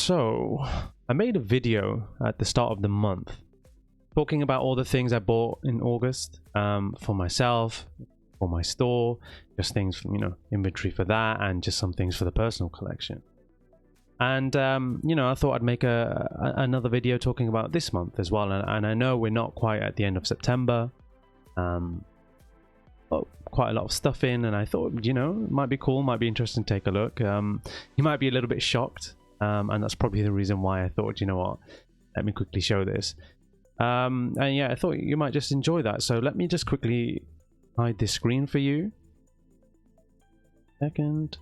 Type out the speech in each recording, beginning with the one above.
So I made a video at the start of the month talking about all the things I bought in August for myself, for my store, just things from, inventory for that, and just some things for the personal collection. And I thought I'd make another video talking about this month as well. And I know we're not quite at the end of September, but quite a lot of stuff in, and I thought, it might be cool, might be interesting to take a look. You might be a little bit shocked, and that's probably the reason why I thought, let me quickly show this. And yeah, I thought you might just enjoy that. So let me just quickly hide this screen for you. Second.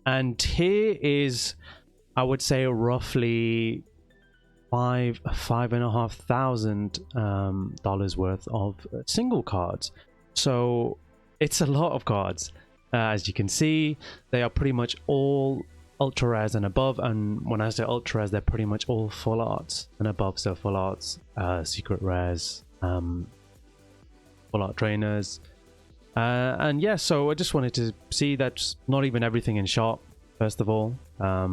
And here is, I would say, roughly $5,500 worth of single cards. So it's a lot of cards. As you can see, they are pretty much all ultra rares and above, and when I say ultra rares, they're pretty much all full arts and above. So full arts, secret rares, full art trainers, and yeah, so I just wanted to see that's not even everything in shop. First of all, a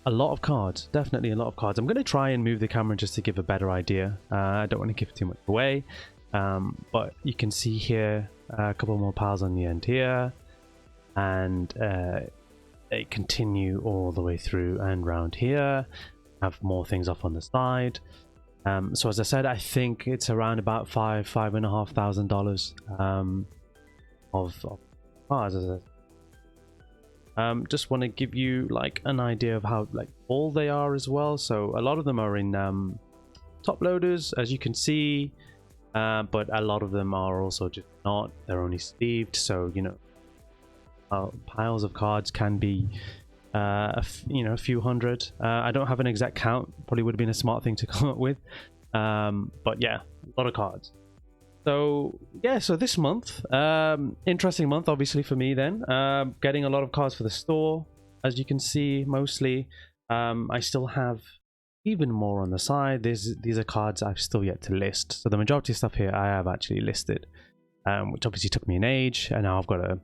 lot of cards, definitely a lot of cards. I'm going to try and move the camera just to give a better idea. I don't want to give too much away, but you can see here a couple more piles on the end here, and they continue all the way through and round here. Have more things off on the side. So as I said, I think it's around about $5,500 of cards. Just want to give you like an idea of how all they are as well. So a lot of them are in top loaders, as you can see, but a lot of them are also just not. They're only sleeved, so piles of cards can be a few hundred. I don't have an exact count. Probably would have been a smart thing to come up with, but yeah, a lot of cards. So yeah, so this month, interesting month obviously for me then. Getting a lot of cards for the store, as you can see. Mostly I still have even more on the side. These are cards I've still yet to list. So the majority of stuff here I have actually listed, which obviously took me an age, and now I've got to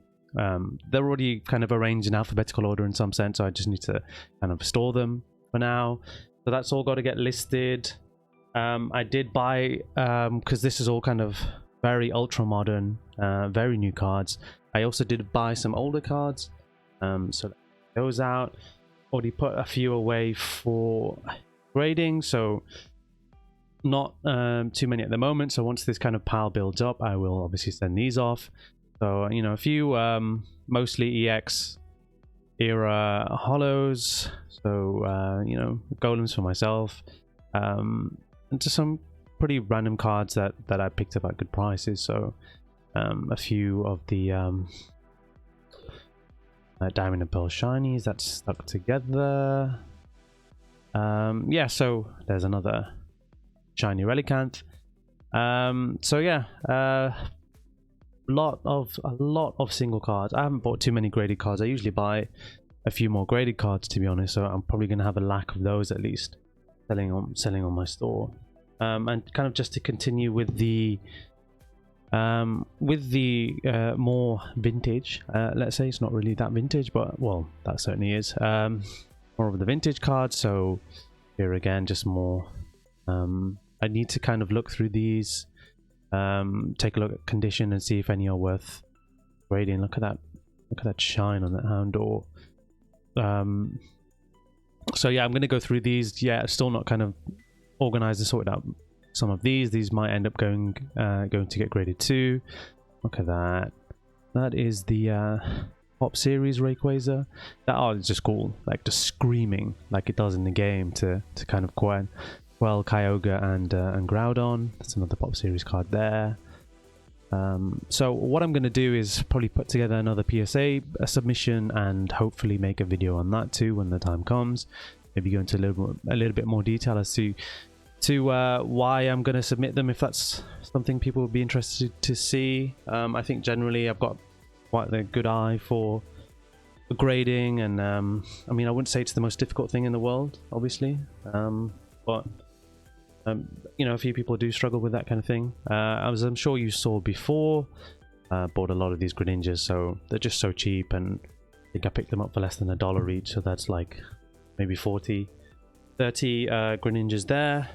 they're already kind of arranged in alphabetical order in some sense, so I just need to kind of store them for now. So that's all got to get listed. I did buy, because this is all kind of very ultra modern, very new cards. I also did buy some older cards, so those out. Already put a few away for grading, so not too many at the moment. So once this kind of pile builds up, I will obviously send these off. So a few mostly EX era hollows, so golems for myself, and just some pretty random cards that I picked up at good prices. So a few of the diamond and pearl shinies that stuck together. Yeah, so there's another shiny Relicanth. So yeah, a lot of single cards. I haven't bought too many graded cards. I usually buy a few more graded cards, to be honest, so I'm probably going to have a lack of those at least selling on my store. And kind of just to continue with the more vintage, let's say. It's not really that vintage, but well, that certainly is more of the vintage cards. So here again, just more. I need to kind of look through these, take a look at condition and see if any are worth grading. Look at that shine on that Houndour. So yeah, I'm going to go through these. Yeah, still not kind of organized and sorted out some of these might end up going to get graded too. Look at that. That is the Pop Series Rayquaza. That art is just cool, like just screaming like it does in the game to kind of quell Kyogre and Groudon. That's another Pop Series card there. So what I'm going to do is probably put together another PSA submission and hopefully make a video on that too when the time comes. Maybe go into a little bit more detail as to why I'm going to submit them, if that's something people would be interested to see. I think generally I've got quite a good eye for grading, and I mean, I wouldn't say it's the most difficult thing in the world, obviously, but a few people do struggle with that kind of thing. As I'm sure you saw before, bought a lot of these Greninjas, so they're just so cheap, and I think I picked them up for less than $1 each, so that's like maybe 40, 30 Greninjas there.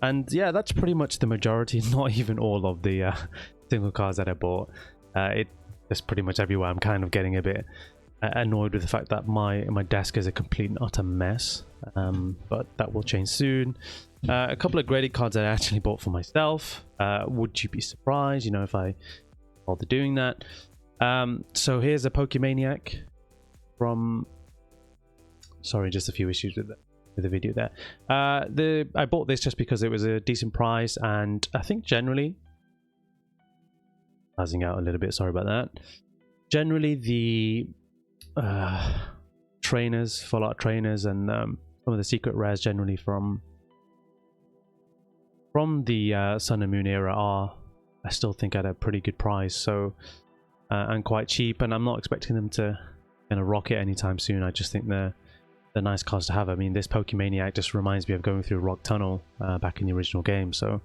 And yeah, that's pretty much the majority, not even all of the single cards that I bought. It's pretty much everywhere. I'm kind of getting a bit annoyed with the fact that my desk is a complete and utter mess, but that will change soon. A couple of graded cards that I actually bought for myself. Would you be surprised, you know, if I bother doing that? So here's a Pokemaniac from... Sorry, just a few issues with the video there. I bought this just because it was a decent price, and I think generally... Buzzing out a little bit, sorry about that. Generally, the trainers, full art trainers, and some of the secret rares generally from the Sun and Moon era are, I still think, at a pretty good price. So and quite cheap, and I'm not expecting them to kind of rocket anytime soon. I just think they're nice cards to have. I mean, this Pokemaniac just reminds me of going through Rock Tunnel back in the original game. So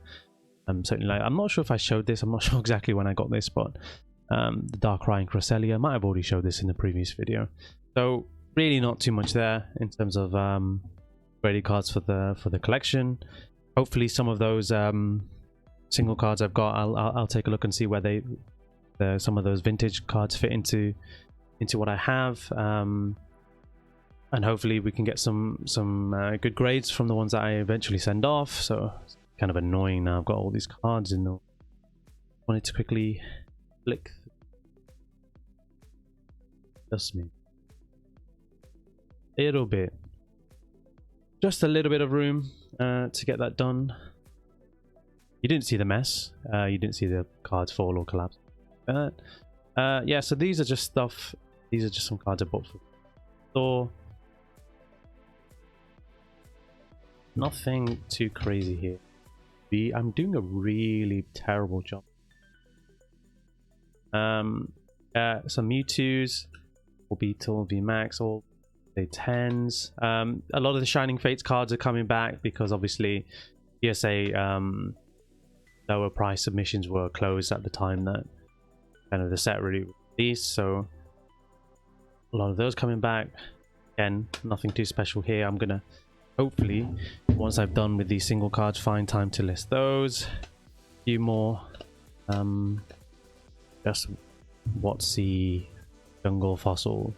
I'm certainly like, I'm not sure if I showed this. I'm not sure exactly when I got this, but the Darkrai and Cresselia, I might have already showed this in the previous video. So really not too much there in terms of graded cards for the collection. Hopefully some of those single cards I've got, I'll take a look and see where some of those vintage cards fit into what I have, and hopefully we can get some good grades from the ones that I eventually send off. So it's kind of annoying now. I've got all these cards in. Wanted to quickly flick. Just me. Just a little bit of room to get that done. You didn't see the mess. You didn't see the cards fall or collapse. Yeah, so these are just stuff. These are just some cards I bought for the store. Nothing too crazy here. I'm doing a really terrible job. Some Mewtwo's, or Beetle, VMAX, all say 10s. A lot of the Shining Fates cards are coming back because obviously PSA lower price submissions were closed at the time that kind of the set really released, so a lot of those coming back. Again, nothing too special here. I'm gonna hopefully, once I've done with these single cards, find time to list those. A few more. Just Watsy, Jungle, Fossil,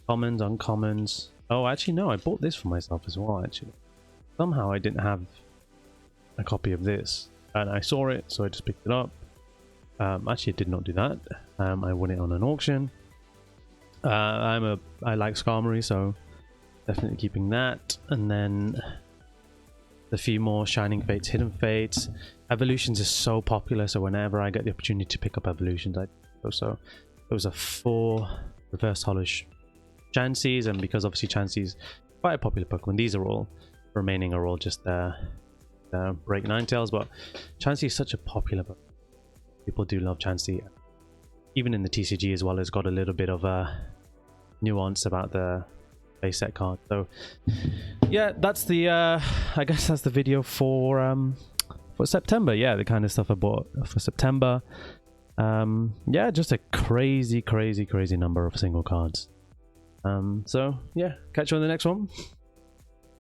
commons, uncommons. Oh, actually no, I bought this for myself as well. Actually, somehow I didn't have a copy of this, and I saw it, so I just picked it up. Actually, I did not do that. I won it on an auction. I like Skarmory, so definitely keeping that. And then a few more Shining Fates, Hidden Fates. Evolutions is so popular, so whenever I get the opportunity to pick up Evolutions, I do. So those are 4 reverse holo Chanseys, and because obviously Chansey's quite a popular Pokemon, these are all remaining are all just Break Ninetales, but Chansey is such a popular Pokemon. People do love Chansey. Even in the TCG as well, has got a little bit of a nuance about the base set card. So yeah, that's the I guess that's the video for September. Yeah, the kind of stuff I bought for September. Yeah, just a crazy number of single cards. So yeah, catch you on the next one.